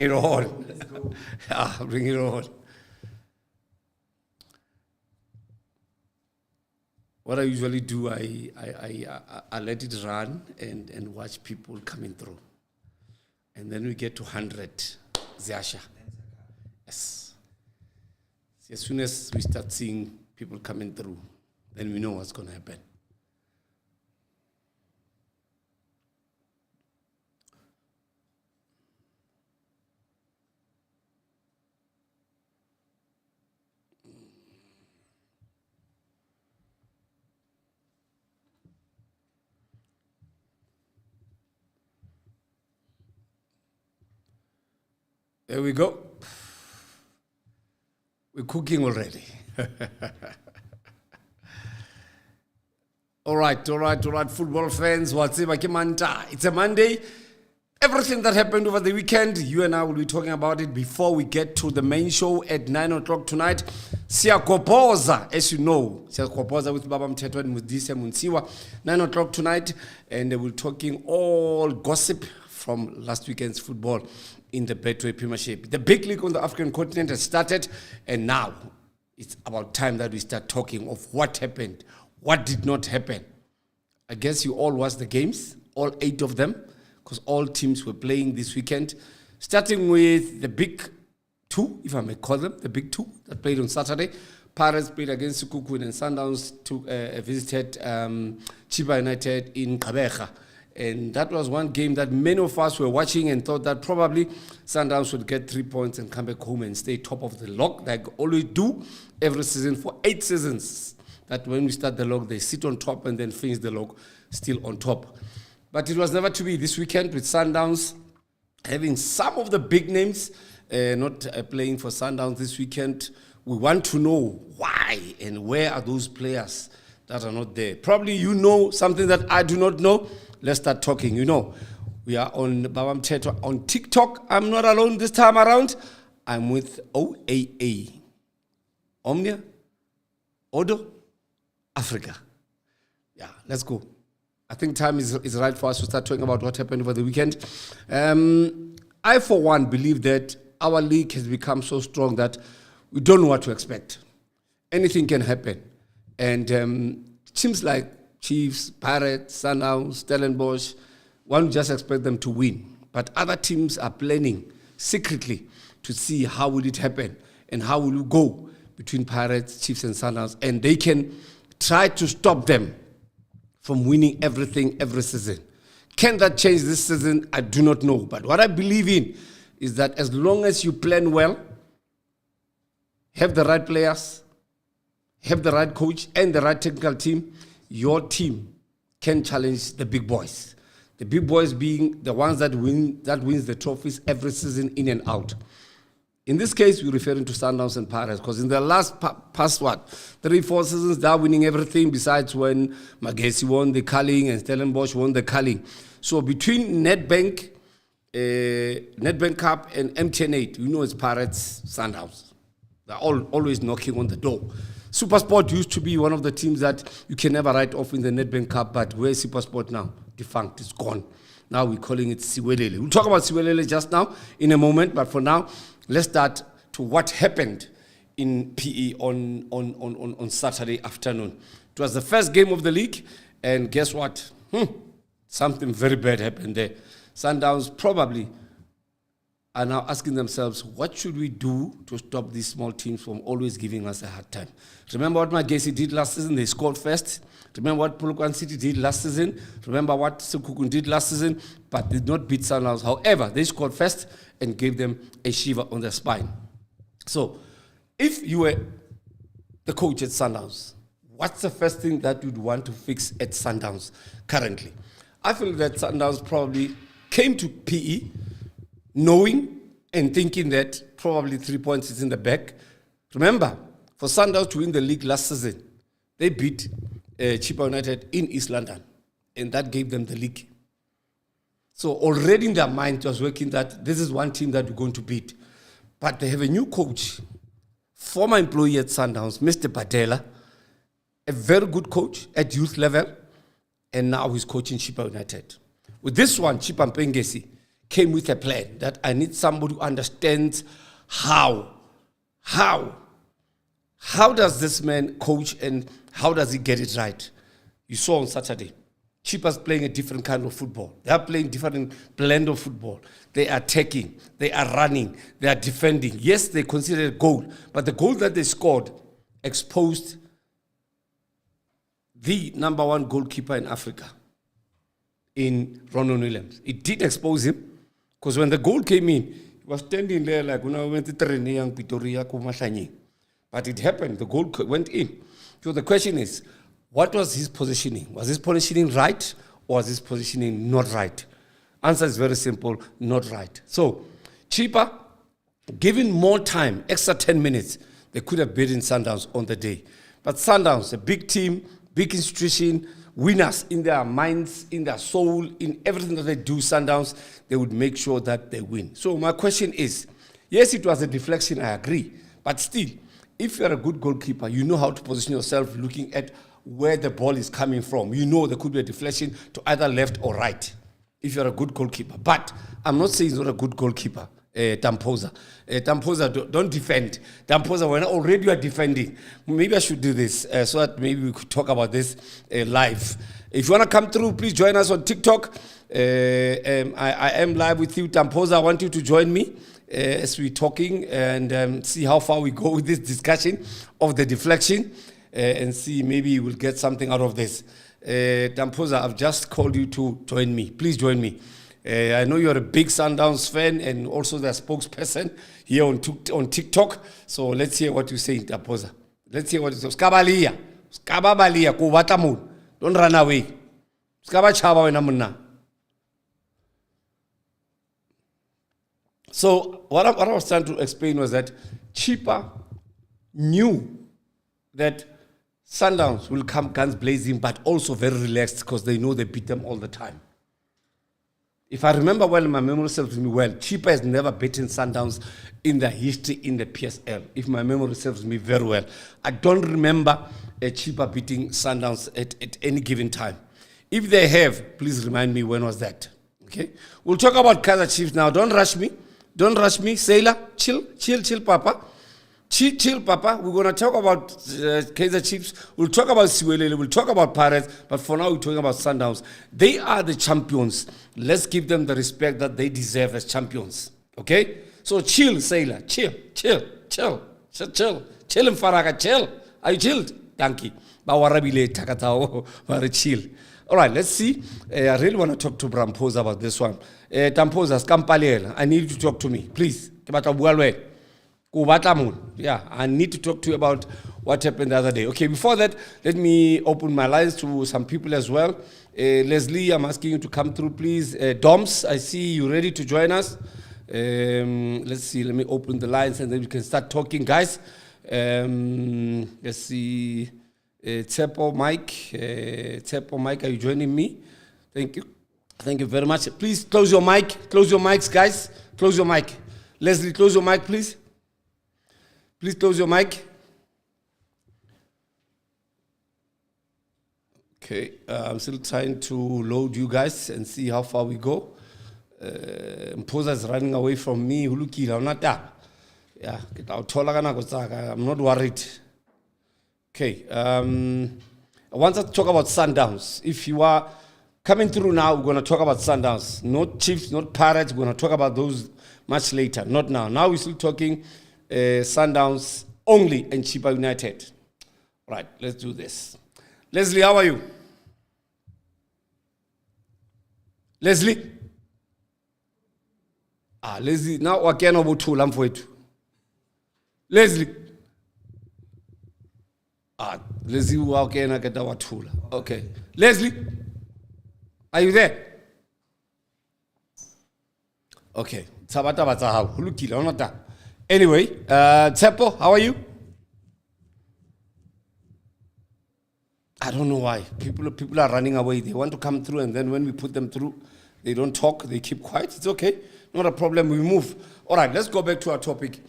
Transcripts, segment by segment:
it on. Yeah, bring it on. What I usually do, I let it run and watch people coming through. And then we get to 100. Ziasha. Yes. As soon as we start seeing people coming through, then we know what's going to happen. There we go. We're cooking already. All right, football fans. It's a Monday. Everything that happened over the weekend, you and I will be talking about it before we get to the main show at 9 o'clock tonight. Siyakopoza, as you know, Siyakopoza with Baba Mthethwa and Mudise Munsiwa, 9 o'clock tonight, and we're talking all gossip from last weekend's football in the Betway Premiership. The big league on the African continent has started, and now it's about time that we start talking of what happened, what did not happen. I guess you all watched the games, all 8 of them, because all teams were playing this weekend, starting with the big 2, if I may call them, the big 2 that played on Saturday. Pirates played against Sukukun, and Sundowns visited Chippa United in Kabeja. And that was one game that many of us were watching and thought that probably Sundowns would get 3 points and come back home and stay top of the log, like always do every season for 8 seasons. That when we start the log, they sit on top and then finish the log still on top. But it was never to be this weekend with Sundowns having some of the big names not playing for Sundowns this weekend. We want to know why and where are those players that are not there. Probably you know something that I do not know. Let's start talking. You know, we are on Baba Mthethwa on TikTok. I'm not alone this time around. I'm with OAA. Omnia, Odo, Africa. Yeah, let's go. I think time is right for us to start talking about what happened over the weekend. I, for one, believe that our league has become so strong that we don't know what to expect. Anything can happen. And teams like Chiefs, Pirates, Sundowns, Stellenbosch, one just expect them to win. But other teams are planning secretly to see how will it happen and how will it go between Pirates, Chiefs, and Sundowns. And they can try to stop them from winning everything every season. Can that change this season? I do not know. But what I believe in is that as long as you plan well, have the right players, have the right coach, and the right technical team, your team can challenge the big boys. The big boys being the ones that wins the trophies every season in and out. In this case, we're referring to Sundowns and Pirates because in the last past 3-4 seasons, they're winning everything besides when Magesi won the Culling and Stellenbosch won the Culling. So between Nedbank Cup and MTN8, you know it's Pirates, Sundowns. They're always knocking on the door. SuperSport used to be one of the teams that you can never write off in the Nedbank Cup, but where's SuperSport now? Defunct, it's gone. Now we're calling it Siwelele. We'll talk about Siwelele just now in a moment, but for now, let's start to what happened in PE on Saturday afternoon. It was the first game of the league, and guess what? Something very bad happened there. Sundowns probably are now asking themselves, what should we do to stop these small teams from always giving us a hard time? Remember what Magesi did last season? They scored first. Remember what Polokwane City did last season? Remember what Sekhukhune did last season? But did not beat Sundowns. However, they scored first and gave them a shiver on their spine. So, if you were the coach at Sundowns, what's the first thing that you'd want to fix at Sundowns currently? I feel that Sundowns probably came to PE knowing and thinking that probably 3 points is in the bag. Remember, for Sundowns to win the league last season, they beat Chippa United in East London, and that gave them the league. So already in their mind it was working that this is one team that we're going to beat. But they have a new coach, former employee at Sundowns, Mr. Padela, a very good coach at youth level, and now he's coaching Chippa United. With this one, Chippa Mpengesi came with a plan that I need somebody who understands how does this man coach and how does he get it right? You saw on Saturday, Chippa's playing a different kind of football. They are playing different blend of football. They are attacking, they are running, they are defending. Yes, they considered a goal, but the goal that they scored exposed the number one goalkeeper in Africa, in Ronald Williams. It did expose him, because when the goal came in, he was standing there like, when I went to training, but it happened, the goal went in. So the question is, what was his positioning? Was his positioning right, or was his positioning not right? Answer is very simple, not right. So, Chippa, given more time, extra 10 minutes, they could have beaten Sundowns on the day. But Sundowns, a big team, big institution, winners in their minds, in their soul, in everything that they do, Sundowns, they would make sure that they win. So my question is, yes, it was a deflection, I agree, but still, if you're a good goalkeeper, you know how to position yourself looking at where the ball is coming from. You know there could be a deflection to either left or right if you're a good goalkeeper. But I'm not saying he's not a good goalkeeper, Tampoza. Tampoza, don't defend. Tampoza, when already you are defending, maybe I should do this so that maybe we could talk about this live. If you want to come through, please join us on TikTok. I am live with you, Tampoza. I want you to join me as we're talking and see how far we go with this discussion of the deflection and see maybe we'll get something out of this. Tampoza, I've just called you to join me. Please join me. I know you're a big Sundowns fan and also the spokesperson here on TikTok. So let's hear what you say, Tampoza. Let's hear what you say. Skabalia. Skababalia. Kubatamun. Don't run away. Skabachaba wenamuna. So what I was trying to explain was that Chippa knew that Sundowns will come guns blazing, but also very relaxed because they know they beat them all the time. If I remember well, my memory serves me well, Chippa has never beaten Sundowns in the history in the PSL, if my memory serves me very well. I don't remember a Chippa beating Sundowns at any given time. If they have, please remind me when was that. Okay? We'll talk about Kaizer Chiefs now. Don't rush me. Don't rush me. Sailor, chill, Papa. Chill, Papa. We're going to talk about Kaizer Chiefs. We'll talk about Siwelele. We'll talk about Pirates. But for now, we're talking about Sundowns. They are the champions. Let's give them the respect that they deserve as champions. Okay? So chill, Sailor. Chill. Chill, Mfaraga. Chill. Are you chilled? Thank you. Bawarabile takatao. Very chill. All right, let's see. I really want to talk to Tampoza about this one. Tampoza, Skampaliela, I need you to talk to me, please. Yeah, I need to talk to you about what happened the other day. Okay, before that, let me open my lines to some people as well. Leslie, I'm asking you to come through, please. Doms, I see you ready to join us. Let's see, let me open the lines and then we can start talking, guys. Let's see. Tsepo Mike, are you joining me? Thank you very much. Please close your mic. Close your mics, guys. Close your mic. Leslie, close your mic, please. Please close your mic. Okay, I'm still trying to load you guys and see how far we go. Mpoza is running away from me. I'm not there. Yeah, I'm not worried. Okay, I want to talk about Sundowns. If you are coming through now, we're going to talk about Sundowns. Not Chiefs, not Pirates. We're going to talk about those much later, not now. Now we're still talking Sundowns only and Chippa United. Right, let's do this. Leslie, how are you? Leslie? Leslie, now I can't about two lamp for it. Leslie? Leslie, okay, I get our tool. Okay. Leslie, are you there? Okay. Anyway, Tsepo, how are you? I don't know why. People are running away. They want to come through, and then when we put them through, they don't talk. They keep quiet. It's okay. Not a problem. We move. All right, let's go back to our topic.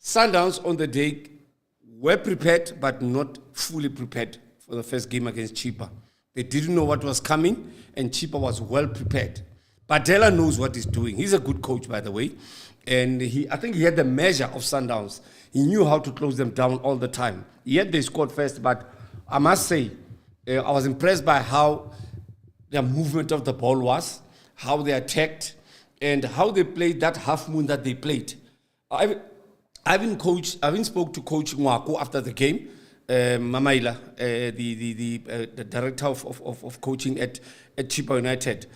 Sundowns on the day were prepared, but not fully prepared for the first game against Chippa. They didn't know what was coming, and Chippa was well prepared. Badela knows what he's doing. He's a good coach, by the way. And I think he had the measure of Sundowns. He knew how to close them down all the time. Yet they scored first, but I must say, I was impressed by how their movement of the ball was, how they attacked, and how they played that half moon that they played. I even spoke to Coach Ngwako after the game, Mamaila, the director of coaching at Chippa United,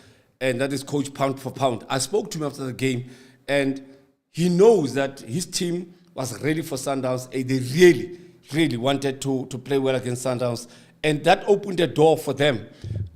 and that is Coach Pound for Pound. I spoke to him after the game, and he knows that his team was ready for Sundowns. They really wanted to play well against Sundowns, and that opened the door for them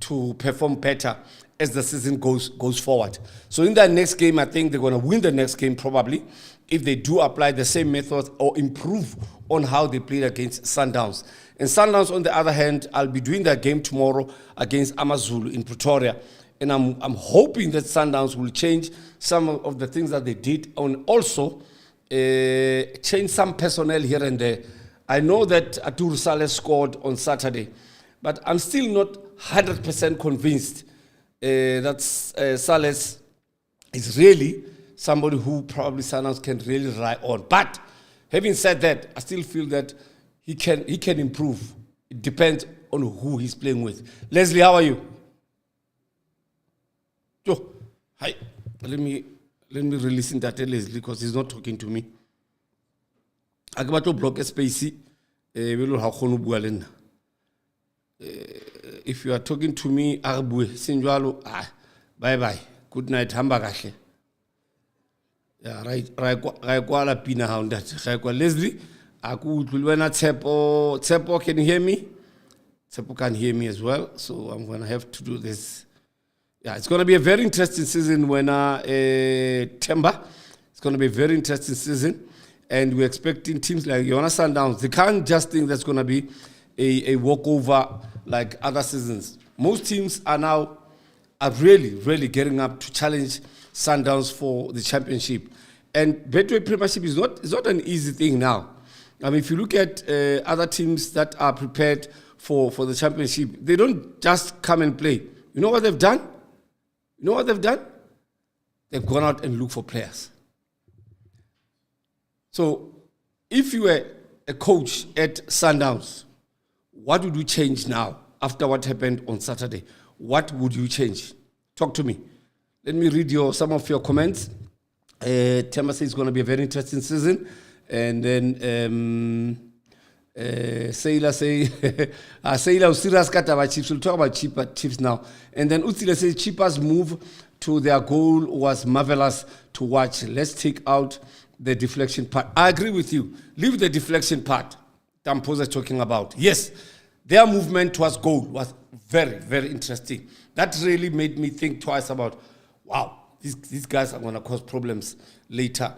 to perform better as the season goes forward. So in that next game, I think they're going to win the next game probably if they do apply the same methods or improve on how they played against Sundowns. And Sundowns, on the other hand, I'll be doing that game tomorrow against AmaZulu in Pretoria. And I'm hoping that Sundowns will change some of the things that they did and also change some personnel here and there. I know that Atur Saleh scored on Saturday, but I'm still not 100% convinced that Saleh is really somebody who probably Sundowns can really rely on. But having said that, I still feel that he can improve. It depends on who he's playing with. Leslie, how are you? Oh, hi. Let me release that Leslie because he's not talking to me. I got to block a space. If you are talking to me, bye bye. Good night. Hamba. Yeah, right. Pina hound that. Leslie, Tsepo, can you hear me? Tsepo can hear me as well, so I'm gonna have to do this. Yeah, it's gonna be a very interesting season when Temba. It's gonna be a very interesting season, and we're expecting teams like Sundowns. They can't just think that's gonna be a walkover like other seasons. Most teams are really getting up to challenge Sundowns for the championship. And Betway Premiership is not an easy thing now. I mean, if you look at other teams that are prepared for the championship, they don't just come and play. You know what they've done? They've gone out and looked for players. So if you were a coach at Sundowns, what would you change now after what happened on Saturday? What would you change? Talk to me. Let me read some of your comments. Temba says it's going to be a very interesting season. And then Sailor say, Sailor serious Kataba Chiefs. We'll talk about Chippa Chiefs now. And then Utsila says Chippa's move to their goal was marvelous to watch. Let's take out the deflection part. I agree with you. Leave the deflection part Tamposa is talking about. Yes, their movement towards goal was very interesting. That really made me think twice about, wow, these guys are going to cause problems later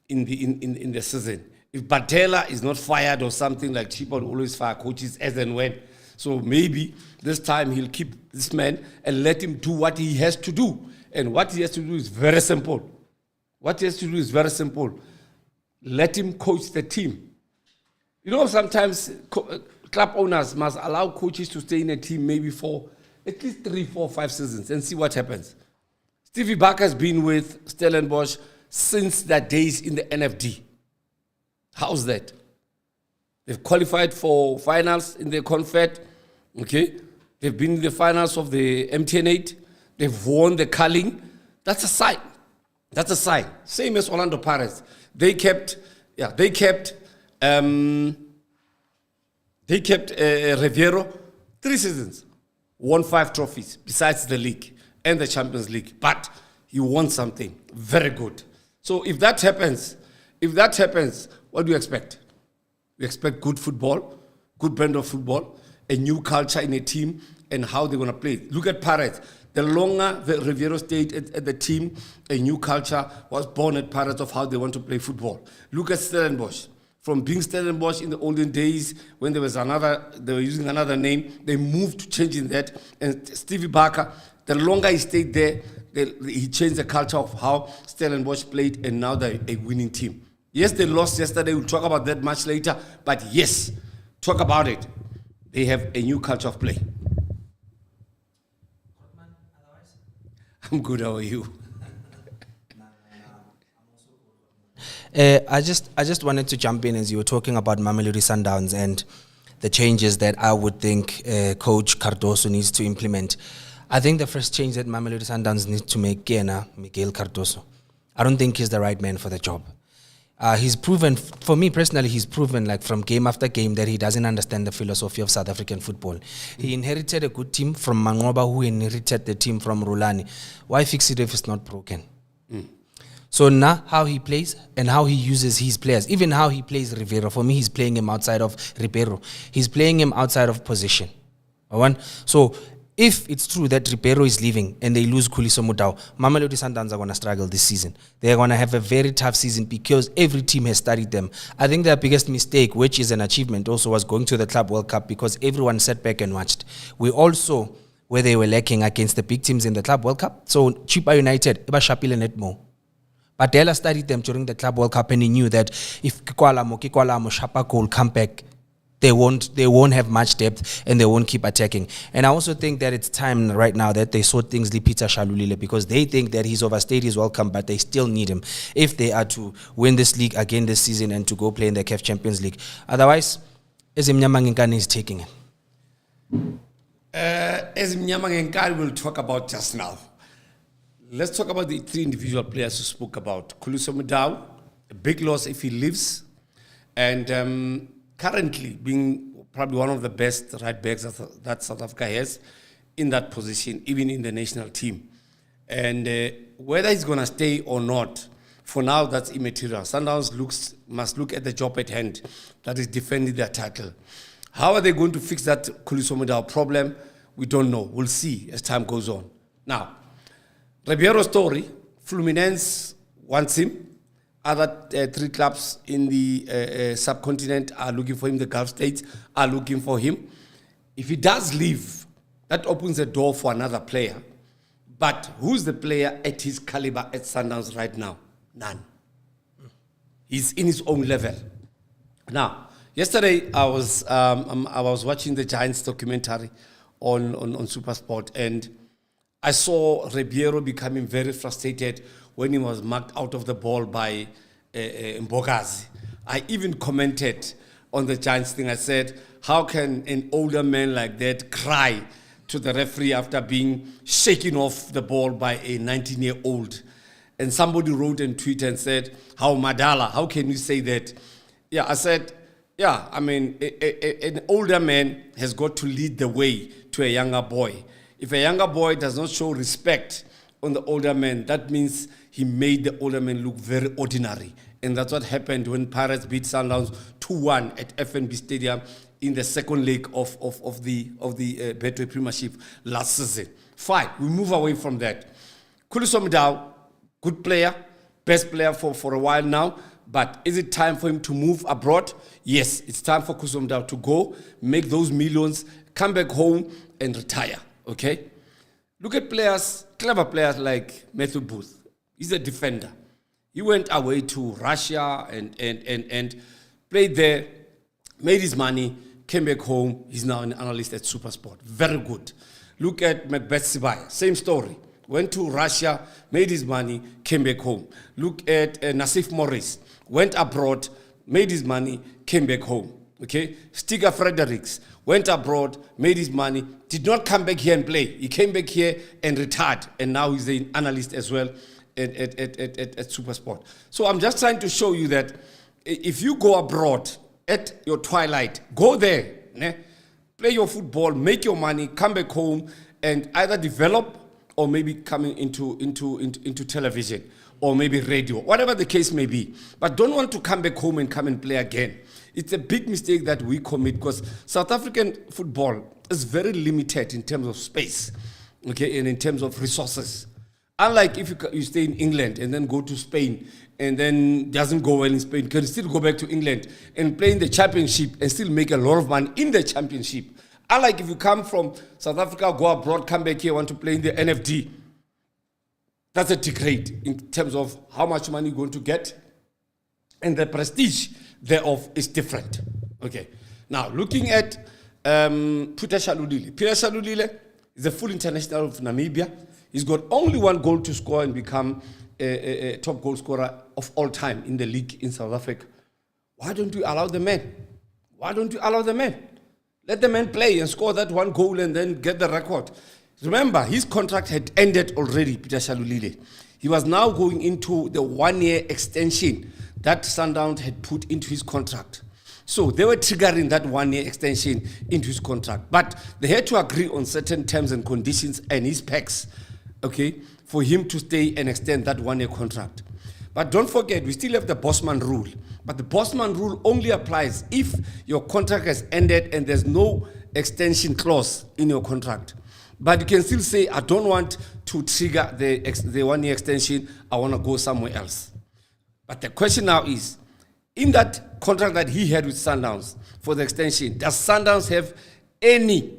in the season. If Badela is not fired or something, like Chippa would always fire coaches as and when. So maybe this time he'll keep this man and let him do what he has to do. And what he has to do is very simple. Let him coach the team. You know, sometimes club owners must allow coaches to stay in a team maybe for at least 3, 4, 5 seasons and see what happens. Stevie Barker has been with Stellenbosch since their days in the NFD. How's that? They've qualified for finals in the Confed. Okay? They've been in the finals of the MTN8. They've won the Culling. That's a sign. Same as Orlando Pirates. They kept Riviero 3 seasons, won 5 trophies besides the league and the Champions League. But he won something very good. So if that happens, what do you expect? We expect good football, good brand of football, a new culture in a team, and how they're going to play. Look at Pirates. The longer the Riviero stayed at the team, a new culture was born at Pirates of how they want to play football. Look at Stellenbosch. From being Stellenbosch in the olden days, when they were using another name, they moved to changing that. And Stevie Barker, the longer he stayed there, he changed the culture of how Stellenbosch played, and now they're a winning team. Yes, they lost yesterday. We'll talk about that much later. But yes, talk about it. They have a new culture of play. I'm good. How are you? I just wanted to jump in as you were talking about Mamelodi Sundowns and the changes that I would think Coach Cardoso needs to implement. I think the first change that Mamelodi Sundowns needs to make, Miguel Cardoso. I don't think he's the right man for the job. He's proven, for me personally, he's proven like from game after game that he doesn't understand the philosophy of South African football. He inherited a good team from Mangoba, who inherited the team from Rulani. Why fix it if it's not broken? So now how he plays and how he uses his players, even how he plays Ribeiro, for me he's playing him outside of Ribeiro. He's playing him outside of position. So if it's true that Ribeiro is leaving and they lose Khuliso Mudau, Mamelodi Sundowns are going to struggle this season. They're going to have a very tough season because every team has studied them. I think their biggest mistake, which is an achievement also, was going to the Club World Cup because everyone sat back and watched. We all saw where they were lacking against the big teams in the Club World Cup. So Chippa United, Iba Shapile Netmo. But Dela studied them during the Club World Cup and he knew that if Kikwalamo, Shapako will come back, they won't have much depth and they won't keep attacking. And I also think that it's time right now that they sort things with Peter Shalulile because they think that he's overstayed his welcome, but they still need him if they are to win this league again this season and to go play in the CAF Champions League. Otherwise, Ezimnyama is taking it. Ezimnyama we'll talk about just now. Let's talk about the three individual players who spoke about. Khuliso Mudau, a big loss if he leaves, and currently being probably one of the best right backs that South Africa has in that position, even in the national team. And whether he's going to stay or not, for now, that's immaterial. Sundowns must look at the job at hand, that is defending their title. How are they going to fix that Khuliso Mudau problem? We don't know. We'll see as time goes on. Now, Ribeiro's story, Fluminense wants him. Other three clubs in the subcontinent are looking for him. The Gulf states are looking for him. If he does leave, that opens the door for another player. But who's the player at his caliber at Sundowns right now? None. He's in his own level. Now, yesterday I was watching the Giants documentary on SuperSport, and I saw Ribeiro becoming very frustrated when he was marked out of the ball by Mbogazi. I even commented on the Giants thing. I said, how can an older man like that cry to the referee after being shaken off the ball by a 19-year-old? And somebody wrote and tweeted and said, how Madala, how can you say that? Yeah, I said, yeah, I mean, an older man has got to lead the way to a younger boy. If a younger boy does not show respect on the older man, that means he made the older man look very ordinary. And that's what happened when Pirates beat Sundowns 2-1 at FNB Stadium in the second leg of the Betway Premiership last season. Fine, we move away from that. Khuliso Mudau, good player, best player for a while now. But is it time for him to move abroad? Yes, it's time for Khuliso Mudau to go, make those millions, come back home and retire. Okay? Look at players, clever players like Matthew Booth. He's a defender. He went away to Russia and played there, made his money, came back home. He's now an analyst at SuperSport. Very good. Look at Macbeth Sibaya. Same story. Went to Russia, made his money, came back home. Look at Nassif Morris. Went abroad, made his money, came back home. Okay? Stiga Fredericks went abroad, made his money, did not come back here and play. He came back here and retired, and now he's an analyst as well at SuperSport. So I'm just trying to show you that if you go abroad at your twilight, go there, play your football, make your money, come back home, and either develop or maybe coming into television or maybe radio, whatever the case may be. But don't want to come back home and come and play again. It's a big mistake that we commit because South African football is very limited in terms of space, okay, and in terms of resources. Unlike if you stay in England and then go to Spain and then doesn't go well in Spain, you can still go back to England and play in the championship and still make a lot of money in the championship. Unlike if you come from South Africa, go abroad, come back here, want to play in the NFD, that's a degrade in terms of how much money you're going to get, and the prestige thereof is different. Okay. Now, looking at Peter Shalulile. Peter Shalulile is a full international of Namibia. He's got only one goal to score and become a top goal scorer of all time in the league in South Africa. Why don't you allow the man? Why don't you allow the man? Let the man play and score that one goal and then get the record. Remember, his contract had ended already, Peter Shalulile. He was now going into the 1-year extension that Sundowns had put into his contract. So they were triggering that 1-year extension into his contract. But they had to agree on certain terms and conditions and his specs, okay, for him to stay and extend that 1-year contract. But don't forget, we still have the Bossman rule. But the Bossman rule only applies if your contract has ended and there's no extension clause in your contract. But you can still say, I don't want to trigger the 1-year extension, I want to go somewhere else. But the question now is, in that contract that he had with Sundowns for the extension, does Sundowns have any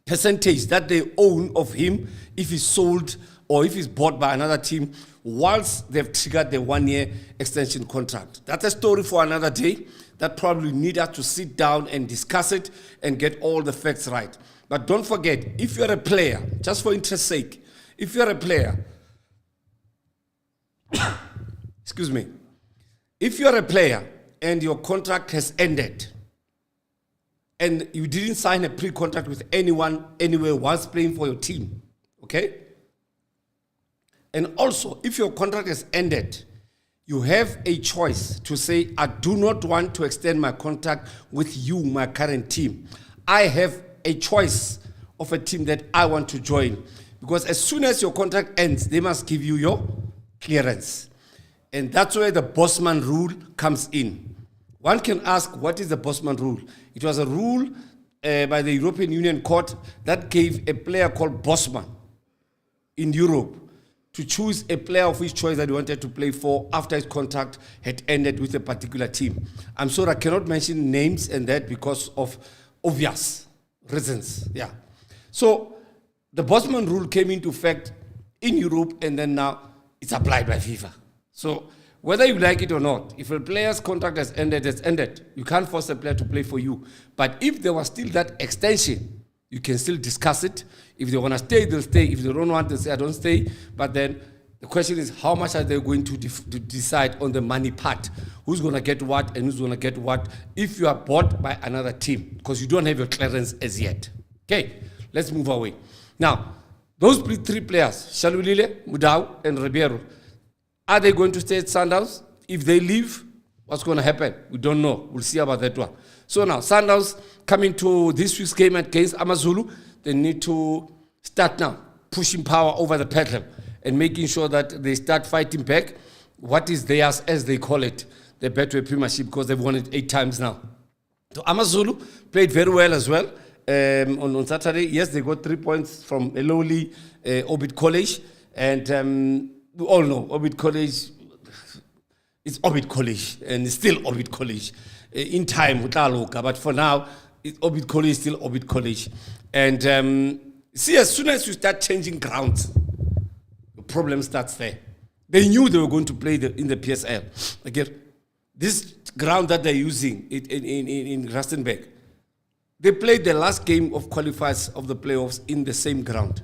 percentage that they own of him if he's sold or if he's bought by another team whilst they've triggered the 1-year extension contract? That's a story for another day that probably need us to sit down and discuss it and get all the facts right. But don't forget, if you're a player, just for interest's sake, if you're a player, excuse me, if you're a player and your contract has ended and you didn't sign a pre-contract with anyone anywhere whilst playing for your team, okay? And also, if your contract has ended, you have a choice to say, I do not want to extend my contract with you, my current team. I have a choice of a team that I want to join. Because as soon as your contract ends, they must give you your clearance. And that's where the Bossman rule comes in. One can ask, what is the Bossman rule? It was a rule by the European Union Court that gave a player called Bossman in Europe to choose a player of his choice that he wanted to play for after his contract had ended with a particular team. I'm sorry, I cannot mention names and that because of obvious reasons. Yeah. So the Bossman rule came into effect in Europe and then now it's applied by FIFA. So whether you like it or not, if a player's contract has ended, it's ended. You can't force a player to play for you. But if there was still that extension, you can still discuss it. If they want to stay, they'll stay. If they don't want to stay, I don't stay. But then the question is, how much are they going to decide on the money part? Who's going to get what and who's going to get what if you are bought by another team? Because you don't have your clearance as yet. Okay, let's move away. Now, those three players, Shalulile, Mudau, and Ribeiro, are they going to stay at Sundowns? If they leave, what's going to happen? We don't know. We'll see about that one. So now, Sundowns coming to this week's game against AmaZulu, they need to start now, pushing power over the pedal and making sure that they start fighting back what is theirs, as they call it, the Betway Premiership, because they've won it 8 times now. So AmaZulu played very well as well on Saturday. Yes, they got 3 points from a lowly Orbit College, and we all know Orbit College, it's Orbit College, and it's still Orbit College. In time, but for now, Orbit College is still Orbit College. And see, as soon as you start changing grounds, the problem starts there. They knew they were going to play in the PSL. Okay? This ground that they're using in Rustenburg, they played the last game of qualifiers of the playoffs in the same ground.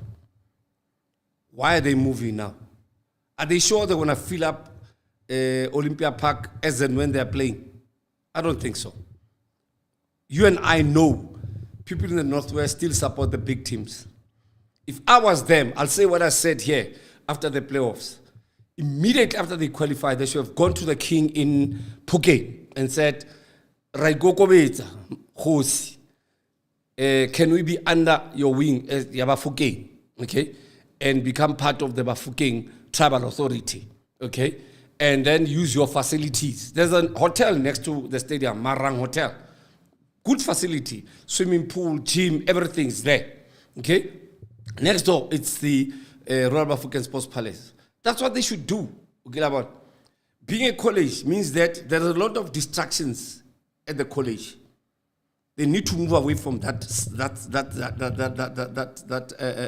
Why are they moving now? Are they sure they're going to fill up Olympia Park as and when they're playing? I don't think so. You and I know people in the Northwest still support the big teams. If I was them, I'll say what I said here after the playoffs. Immediately after they qualified, they should have gone to the king in Phuket and said, Raigokobeta, Khosi, can we be under your wing as Yabafukeng, okay? And become part of the Bafokeng Tribal Authority, okay? And then use your facilities. There's a hotel next to the stadium, Marang Hotel. Good facility, swimming pool, gym, everything's there, okay? Next door, it's the Royal Bafokeng Sports Palace. That's what they should do, okay? About being a college means that there are a lot of distractions at the college. They need to move away from that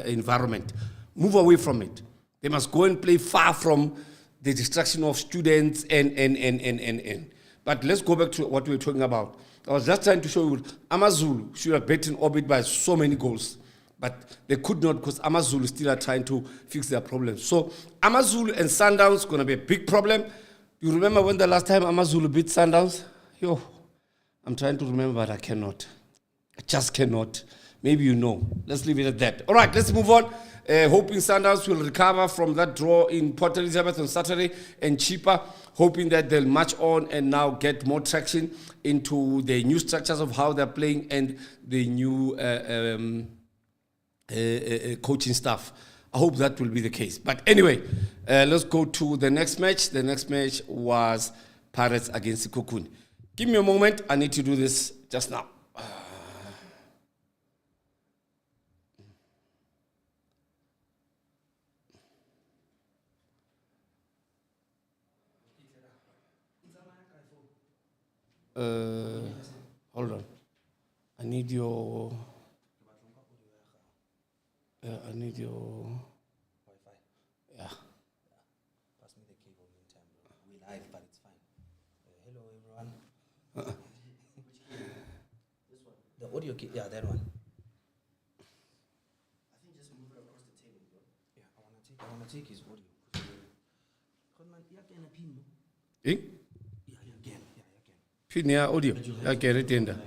environment. Move away from it. They must go and play far from the distraction of students and. But let's go back to what we were talking about. I was just trying to show you AmaZulu should have beaten Orbit by so many goals. but they could not because AmaZulu still are trying to fix their problems. So AmaZulu and Sundowns going to be a big problem. You remember when the last time AmaZulu beat Sundowns? Yo, I'm trying to remember, but I cannot. I just cannot. Maybe you know. Let's leave it at that. All right, let's move on. Hoping Sundowns will recover from that draw in Port Elizabeth on Saturday, and Chippa, hoping that they'll march on and now get more traction into the new structures of how they're playing and the new coaching staff. I hope that will be the case. But anyway, let's go to the next match. The next match was Pirates against Sekhukhune. Give me a moment. I need to do this just now. Hold on. I need your. I need your Wi-Fi. Yeah. Pass me the cable meantime, bro. We're live, but it's fine. Hello, everyone. Which cable? This one. The audio cable. Yeah, that one. I think just move it across the table, bro. Yeah, I wanna take his audio. Eh? Pin ya audio. Ya kere tenda.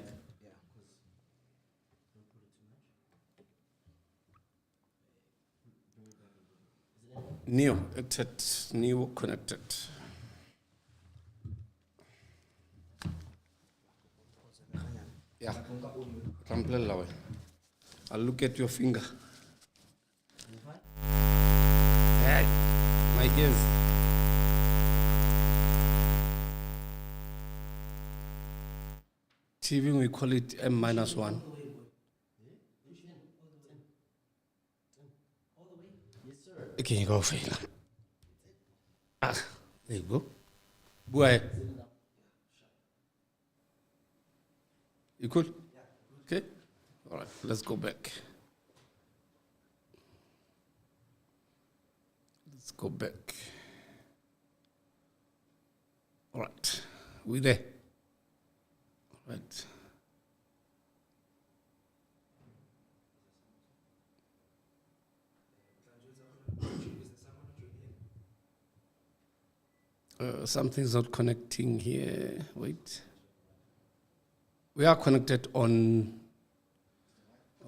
Neo acted, Neo connected. Yeah. I'll look at your finger. Hey, my ears. TV, we call it M-1. Okay, you go for it. Ah, there you go. Boy. You cool? Okay. All right, let's go back. Let's go back. All right, we there. All right. Something's not connecting here. Wait. We are connected on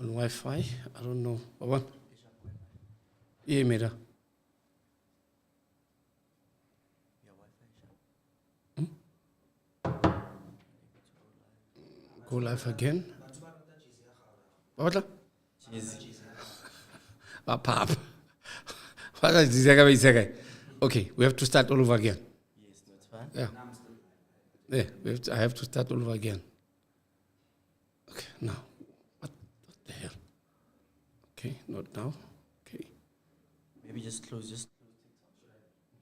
Wi-Fi. I don't know. What? Yeah, Mira. Go live again. What? Pap. Okay, we have to start all over again. Yes, that's fine. Yeah. Yeah, I have to start all over again. Okay, now. What the hell? Okay, not now. Okay. Maybe just close TikTok.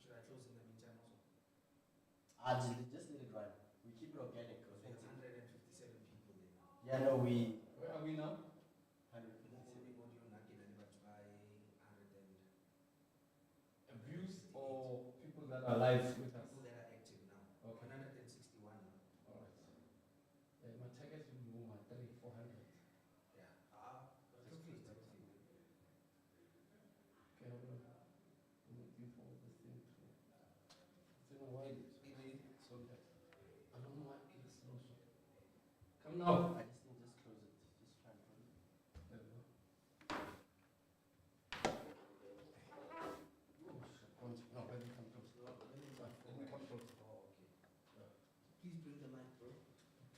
Should I close in the meantime also? Just let it run. We keep it organic. There's 157 people there now. Yeah, no, Where are we now? 157. Views or people that are live with us? People that are active now. Okay. 161 now. All right. My target will be more 400. Yeah. That's okay. Okay, hold on. I'm looking for this thing to. I don't know why it is so bad. I don't know why it is so. Come now. I just think just close it. Just try and close it. There we go. No, let me come close. Let me come close. Oh, okay. Please bring the mic, bro.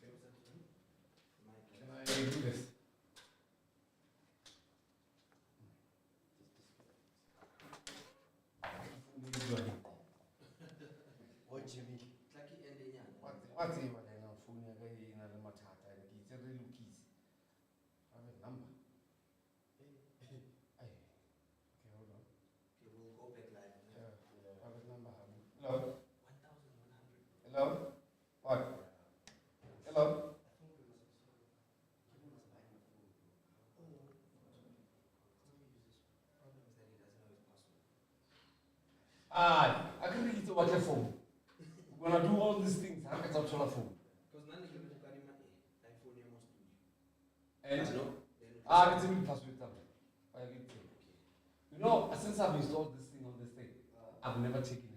Closer to him. Mic. Can I do this? What do you mean? Lucky ending. What's it? What I know? Phone ya ga ina le mathata ene ke itse re lokise. I have a number. Okay, hold on. Okay, we'll go back live. Yeah, I have a number. Hello? 1,100. Hello? What? Hello? I can read what your phone. When I do all these things, I can on a phone. Because none of you carry my iPhone. And? No? It's a password. You know, since I've installed this thing on this thing, I've never taken